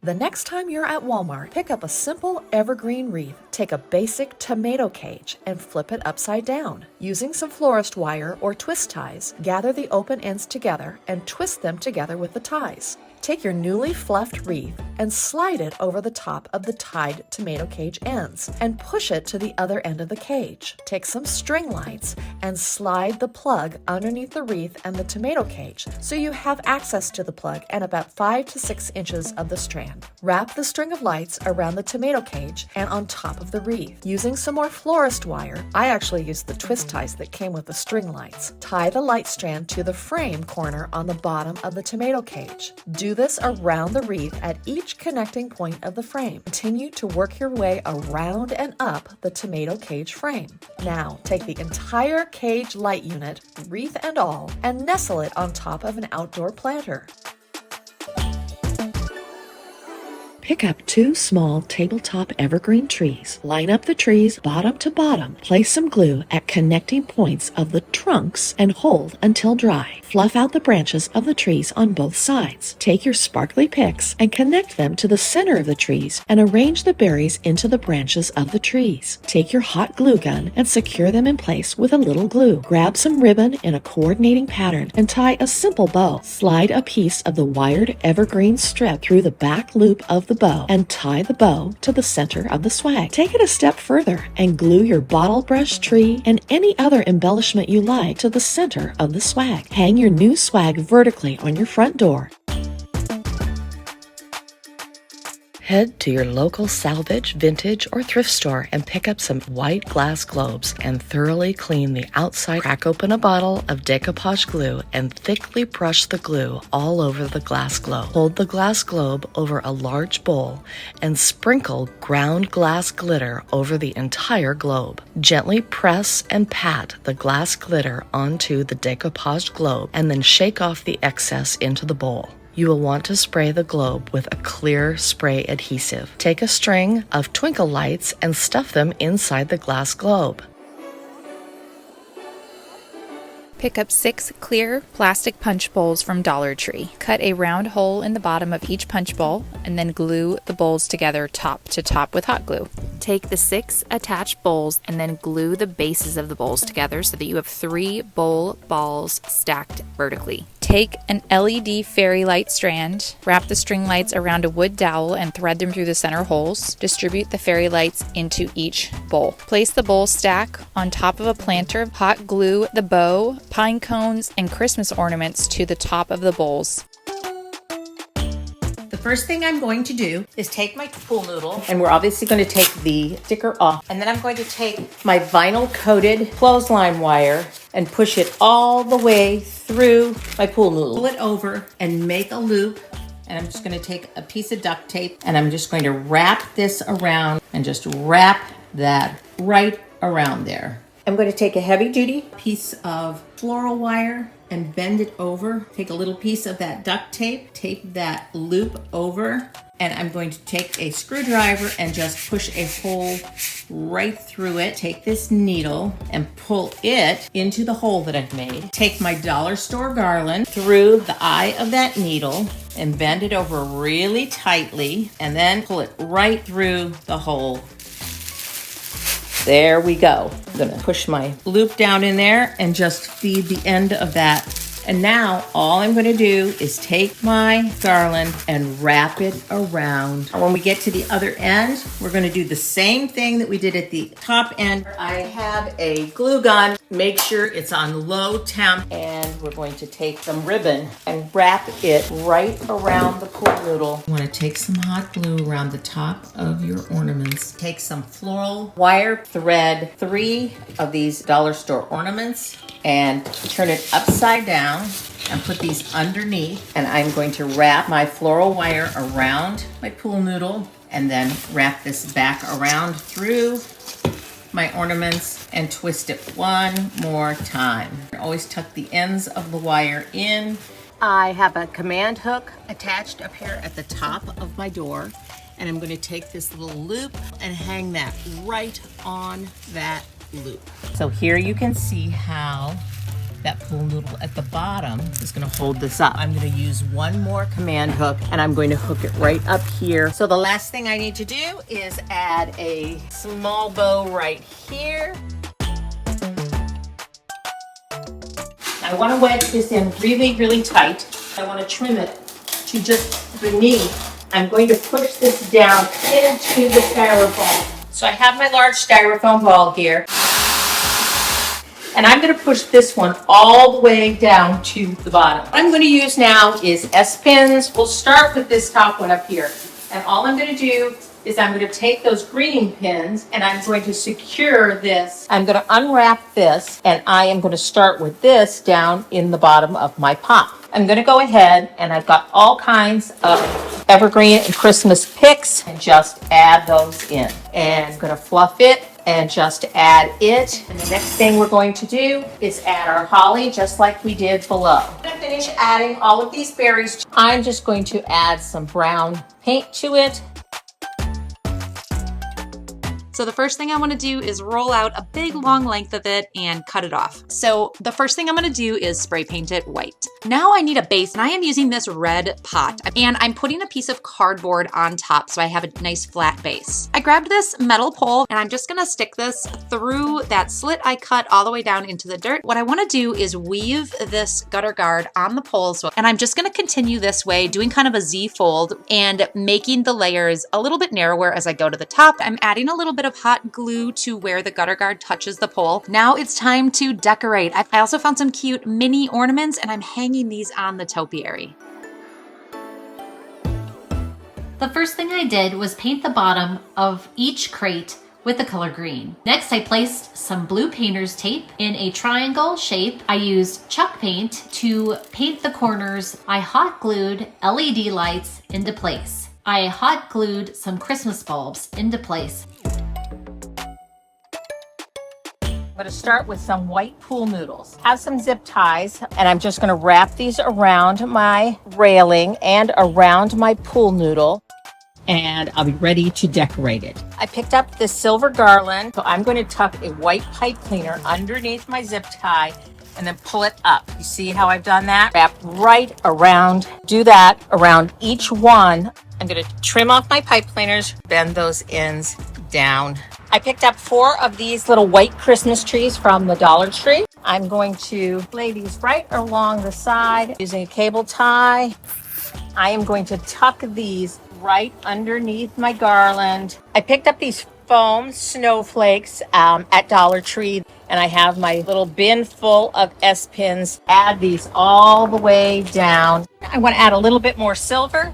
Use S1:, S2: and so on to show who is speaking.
S1: The next time you're at Walmart, pick up a simple evergreen wreath. Take a basic tomato cage and flip it upside down. Using some florist wire or twist ties, gather the open ends together and twist them together with the ties. Take your newly fluffed wreath and slide it over the top of the tied tomato cage ends and push it to the other end of the cage. Take some string lights and slide the plug underneath the wreath and the tomato cage so you have access to the plug and about 5 to 6 inches of the strand. Wrap the string of lights around the tomato cage and on top of the wreath. Using some more florist wire, I actually used the twist ties that came with the string lights. Tie the light strand to the frame corner on the bottom of the tomato cage. Do this around the wreath at each connecting point of the frame. Continue to work your way around and up the tomato cage frame. Now, take the entire cage light unit, wreath and all, and nestle it on top of an outdoor planter. Pick up 2 small tabletop evergreen trees. Line up the trees bottom to bottom. Place some glue at connecting points of the trunks and hold until dry. Fluff out the branches of the trees on both sides. Take your sparkly picks and connect them to the center of the trees and arrange the berries into the branches of the trees. Take your hot glue gun and secure them in place with a little glue. Grab some ribbon in a coordinating pattern and tie a simple bow. Slide a piece of the wired evergreen strip through the back loop of the bow and tie the bow to the center of the swag. Take it a step further and glue your bottle brush, tree, and any other embellishment you like to the center of the swag. Hang your new swag vertically on your front door. Head to your local salvage, vintage, or thrift store and pick up some white glass globes and thoroughly clean the outside. Crack open a bottle of decoupage glue and thickly brush the glue all over the glass globe. Hold the glass globe over a large bowl and sprinkle ground glass glitter over the entire globe. Gently press and pat the glass glitter onto the decoupaged globe and then shake off the excess into the bowl. You will want to spray the globe with a clear spray adhesive. Take a string of twinkle lights and stuff them inside the glass globe.
S2: Pick up 6 clear plastic punch bowls from Dollar Tree. Cut a round hole in the bottom of each punch bowl and then glue the bowls together top to top with hot glue. Take the 6 attached bowls and then glue the bases of the bowls together so that you have 3 bowl balls stacked vertically. Take an LED fairy light strand, wrap the string lights around a wood dowel and thread them through the center holes. Distribute the fairy lights into each bowl. Place the bowl stack on top of a planter. Hot glue the bow, pine cones, and Christmas ornaments to the top of the bowls.
S3: The first thing I'm going to do is take my pool noodle, and we're obviously going to take the sticker off, and then I'm going to take my vinyl coated clothesline wire and push it all the way through my pool noodle. Pull it over and make a loop, and I'm just going to take a piece of duct tape and I'm just going to wrap this around and just wrap that right around there. I'm going to take a heavy duty piece of floral wire and bend it over. Take a little piece of that duct tape, tape that loop over, and I'm going to take a screwdriver and just push a hole right through it. Take this needle and pull it into the hole that I've made. Take my dollar store garland through the eye of that needle and bend it over really tightly, and then pull it right through the hole. There we go. I'm gonna push my loop down in there and just feed the end of that. And now all I'm gonna do is take my garland and wrap it around. When we get to the other end, we're gonna do the same thing that we did at the top end. I have a glue gun. Make sure it's on low temp, and we're going to take some ribbon and wrap it right around the pool noodle. You wanna take some hot glue around the top of your ornaments. Take some floral wire, thread 3 of these dollar store ornaments, and turn it upside down and put these underneath. And I'm going to wrap my floral wire around my pool noodle and then wrap this back around through my ornaments and twist it one more time. Always tuck the ends of the wire in. I have a command hook attached up here at the top of my door, and I'm going to take this little loop and hang that right on that loop. So here you can see how that pool noodle at the bottom is going to hold this up. I'm going to use one more command hook and I'm going to hook it right up here. So the last thing I need to do is add a small bow right here. I want to wedge this in really, really tight. I want to trim it to just beneath. I'm going to push this down into the styrofoam. So I have my large styrofoam ball here. And I'm going to push this one all the way down to the bottom. What I'm going to use now is S-pins. We'll start with this top one up here. And all I'm going to do is I'm going to take those green pins and I'm going to secure this. I'm going to unwrap this and I am going to start with this down in the bottom of my pot. I'm going to go ahead and I've got all kinds of evergreen and Christmas picks and just add those in. And I'm going to fluff it and just add it. And the next thing we're going to do is add our holly just like we did below. I'm going to finish adding all of these berries. I'm just going to add some brown paint to it.
S2: So the first thing I want to do is roll out a big long length of it and cut it off. So the first thing I'm going to do is spray paint it white. Now I need a base and I am using this red pot and I'm putting a piece of cardboard on top so I have a nice flat base. I grabbed this metal pole and I'm just going to stick this through that slit I cut all the way down into the dirt. What I want to do is weave this gutter guard on the pole. And I'm just going to continue this way, doing kind of a Z fold and making the layers a little bit narrower as I go to the top. I'm adding a little bit of hot glue to where the gutter guard touches the pole. Now it's time to decorate. I also found some cute mini ornaments and I'm hanging these on the topiary.
S4: The first thing I did was paint the bottom of each crate with the color green. Next, I placed some blue painter's tape in a triangle shape. I used chalk paint to paint the corners. I hot glued LED lights into place. I hot glued some Christmas bulbs into place.
S3: I'm going to start with some white pool noodles. Have some zip ties, and I'm just going to wrap these around my railing and around my pool noodle, and I'll be ready to decorate it. I picked up this silver garland, so I'm going to tuck a white pipe cleaner underneath my zip tie and then pull it up. You see how I've done that? Wrap right around, do that around each one. I'm going to trim off my pipe cleaners, bend those ends down. I picked up 4 of these little white Christmas trees from the Dollar Tree. I'm going to lay these right along the side using a cable tie. I am going to tuck these right underneath my garland. I picked up these foam snowflakes at Dollar Tree, and I have my little bin full of S-pins. Add these all the way down. I want to add a little bit more silver.